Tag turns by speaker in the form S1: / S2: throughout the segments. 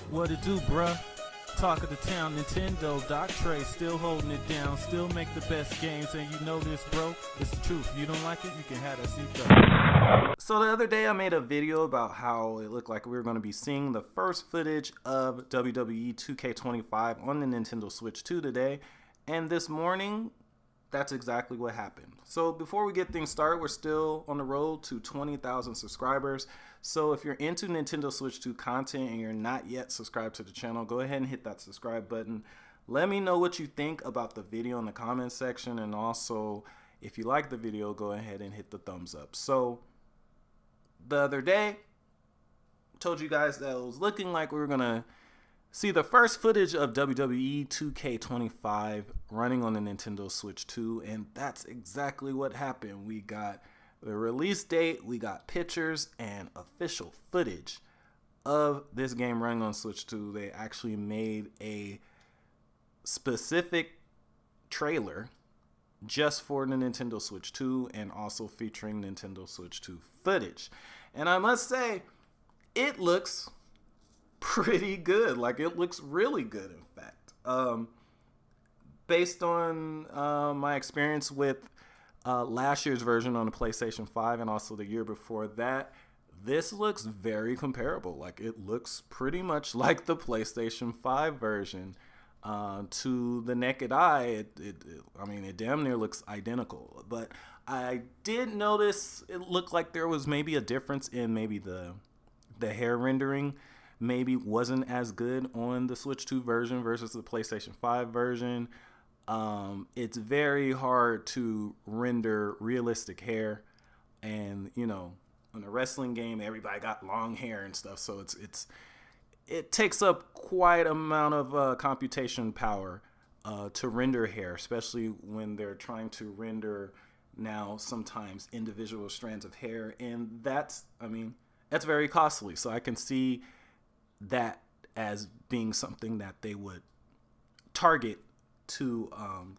S1: What it do, bruh? Talk of the town, Nintendo, Doc Trey, still holding it down, still make the best games, and you know this, bro. It's the truth. If you don't like it, you can have that seatbelt. So the other day I made a video about how it looked like we were going to be seeing the first footage of WWE 2K25 on the Nintendo Switch 2 today, and this morning, that's exactly what happened. So before we get things started, we're still on the road to 20,000 subscribers. So if you're into Nintendo Switch 2 content and you're not yet subscribed to the channel, go ahead and hit that subscribe button. Let me know what you think about the video in the comments section. And also, if you like the video, go ahead and hit the thumbs up. So the other day, I told you guys that it was looking like we were going to see the first footage of WWE 2K25 running on the Nintendo Switch 2, and that's exactly what happened. We got the release date, we got pictures and official footage of this game running on Switch 2. They actually made a specific trailer just for the Nintendo Switch 2 and also featuring Nintendo Switch 2 footage. And I must say, it looks pretty good. Like, it looks really good, in fact. Based on my experience with last year's version on the PlayStation 5 and also the year before that, this looks very comparable. Like, it looks pretty much like the PlayStation 5 version. To the naked eye, I mean, it damn near looks identical. But I did notice it looked like there was maybe a difference in maybe the hair rendering. Maybe wasn't as good on the Switch 2 version versus the PlayStation 5 version. It's very hard to render realistic hair, and you know, in a wrestling game, everybody got long hair and stuff, so it takes up quite an amount of computation power to render hair, especially when they're trying to render now sometimes individual strands of hair, and that's very costly. So I can see that as being something that they would target to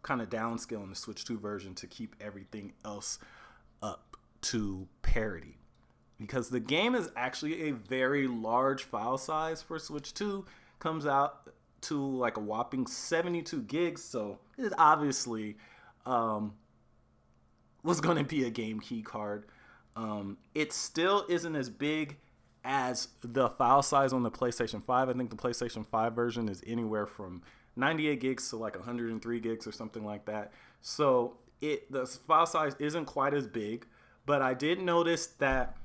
S1: kind of downscale in the Switch 2 version to keep everything else up to parity. Because the game is actually a very large file size for Switch 2. Comes out to like a whopping 72 gigs, so it obviously was going to be a game key card. It still isn't as big as the file size on the PlayStation 5. I think the PlayStation 5 version is anywhere from 98 gigs to like 103 gigs or something like that. So the file size isn't quite as big, but I did notice that,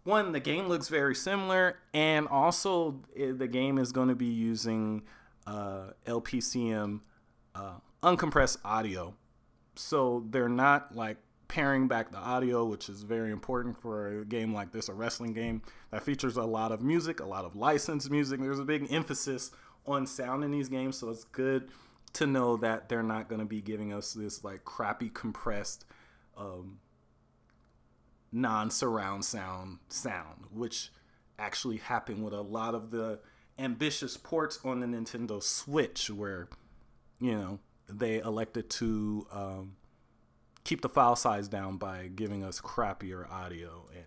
S1: one, the game looks very similar, and also the game is going to be using LPCM uncompressed audio. So they're not like paring back the audio, which is very important for a game like this, a wrestling game that features a lot of music, a lot of licensed music. There's a big emphasis on sound in these games, so it's good to know that they're not going to be giving us this like crappy compressed non-surround sound, which actually happened with a lot of the ambitious ports on the Nintendo Switch, where, you know, they elected to keep the file size down by giving us crappier audio. And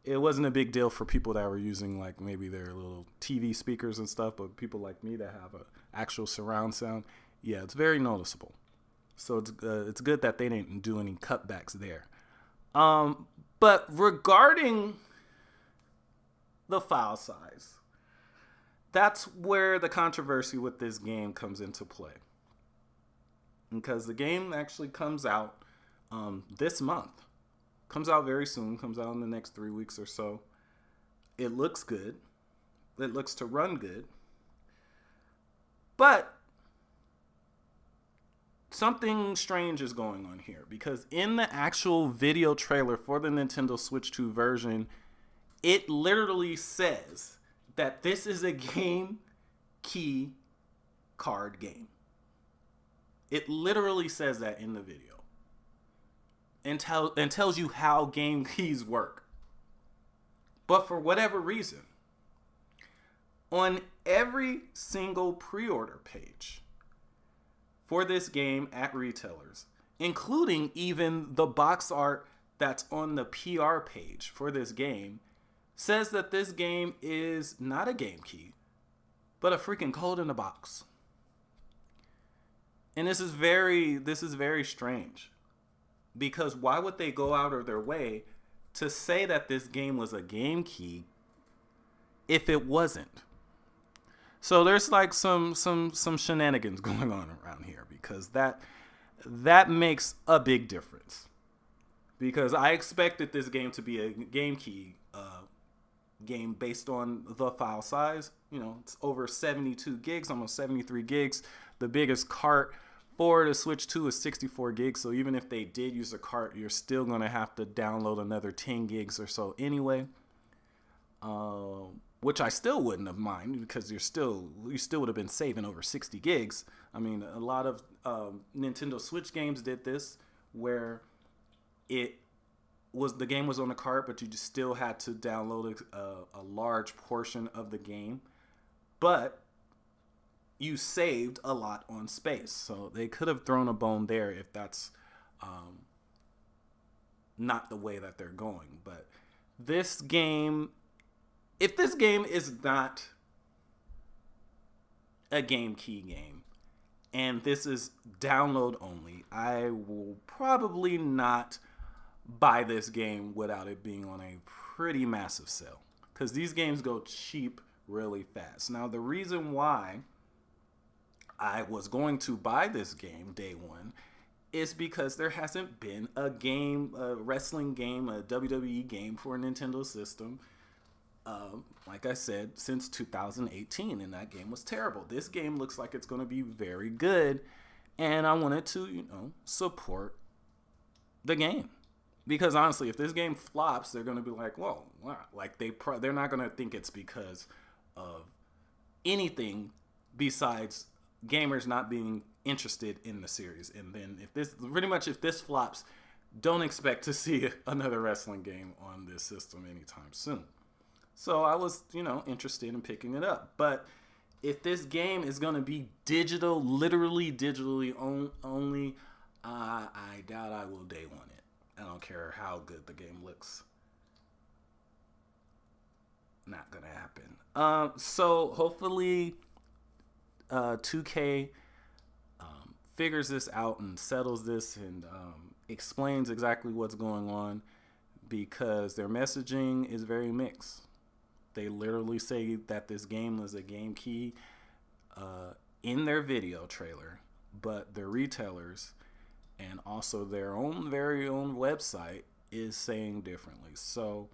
S1: it wasn't a big deal for people that were using like maybe their little TV speakers and stuff, but people like me that have an actual surround sound, yeah, it's very noticeable. So it's good that they didn't do any cutbacks there. But regarding the file size, that's where the controversy with this game comes into play. Because the game actually comes out this month. Comes out very soon. Comes out in the next 3 weeks or so. It looks good. It looks to run good. But something strange is going on here, because in the actual video trailer for the Nintendo Switch 2 version, it literally says that this is a game key card game. It literally says that in the video. And tells you how game keys work. But for whatever reason, on every single pre-order page for this game at retailers, including even the box art that's on the PR page for this game, says that this game is not a game key, but a freaking code in the box. And this is very strange, because why would they go out of their way to say that this game was a game key if it wasn't? So there's like some shenanigans going on around here, because that makes a big difference. Because I expected this game to be a game key game based on the file size. You know, it's over 72 gigs, almost 73 gigs. The biggest cart for the Switch 2 is 64 gigs. So even if they did use a cart, you're still going to have to download another 10 gigs or so anyway. Which I still wouldn't have minded, because you still would have been saving over 60 gigs. I mean, a lot of Nintendo Switch games did this, where the game was on the cart, but you just still had to download a large portion of the game, but you saved a lot on space. So they could have thrown a bone there if that's not the way that they're going. But this game, if this game is not a game key game, and this is download only, I will probably not buy this game without it being on a pretty massive sale, because these games go cheap really fast. Now, the reason why I was going to buy this game day one is because there hasn't been a wrestling game, a WWE game for a Nintendo system, like I said, since 2018, and that game was terrible. This game looks like it's going to be very good, and I wanted to, support the game. Because honestly, if this game flops, they're going to be like, "Whoa!" Wow. Like they're not going to think it's because of anything besides gamers not being interested in the series. And then if this flops, don't expect to see another wrestling game on this system anytime soon. So I was, interested in picking it up. But if this game is going to be digital, literally digitally only, I doubt I will day one it. I don't care how good the game looks. Not going to happen. So hopefully 2K figures this out and settles this and explains exactly what's going on, because their messaging is very mixed. They literally say that this game was a game key in their video trailer, but the retailers and also their very own website is saying differently. So,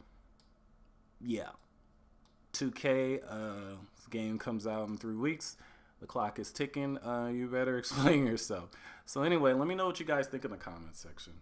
S1: yeah. 2K, this game comes out in 3 weeks. The clock is ticking. You better explain yourself. So anyway, let me know what you guys think in the comments section.